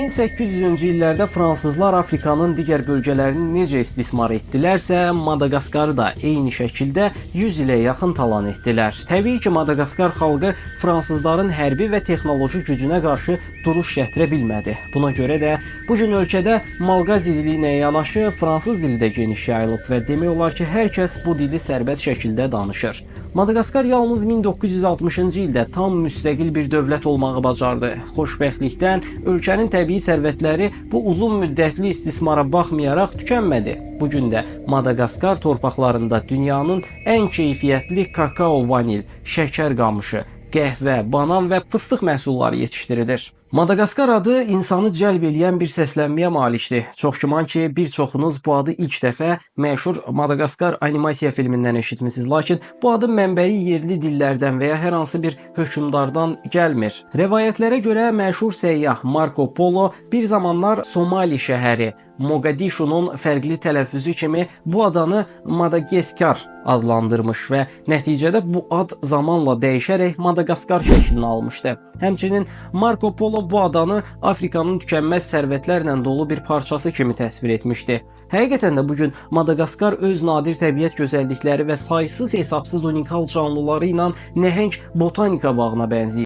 1800-cü illərdə fransızlar Afrikanın digər bölgələrini necə istismar etdilərsə, Madaqaskarı da eyni şəkildə 100 ilə yaxın talan etdilər. Təbii ki, Madaqaskar xalqı fransızların hərbi və texnoloji gücünə qarşı duruş gətirə bilmədi. Buna görə də bu gün ölkədə Malqaz dili ilə yanaşı fransız dili də geniş yayılıb və demək olar ki, hər kəs bu dili sərbəst şəkildə danışır. Madaqaskar yalnız 1960-cı ildə tam müstəqil bir dövlət olmağı bacardı. Xoşbəxtlikdən ölkənin təbii sərvətləri bu uzun müddətli istismara baxmayaraq tükənmədi. Bu gün də Madaqaskar torpaqlarında dünyanın ən keyfiyyətli kakao, vanil, şəkər qamışı, qəhvə, banan və fıstıq məhsulları yetişdirilir. Madaqaskar adı insanı cəlb edən bir səslənməyə malikdir. Çox güman ki, bir çoxunuz bu adı ilk dəfə məşhur Madaqaskar animasiya filmindən eşitmisiniz. Lakin bu adın mənbəyi yerli dillərdən və ya hər hansı bir hökmdardan gəlmir. Rəvayətlərə görə məşhur səyyah Marco Polo bir zamanlar Somali şəhəri Moqadişunun fərqli tələffüzü kimi bu adanı Madagaskar adlandırmış və nəticədə bu ad zamanla dəyişərək Madaqaskar şəklini almışdı. Həmçinin Marco Polo bu adanı Afrikanın tükənməz sərvətlərlə dolu bir parçası kimi təsvir etmişdi. Həqiqətən də bugün Madaqaskar öz nadir təbiət gözəllikləri və saysız hesabsız unikal canlıları ilə nəhəng botanika bağına bənzəyir.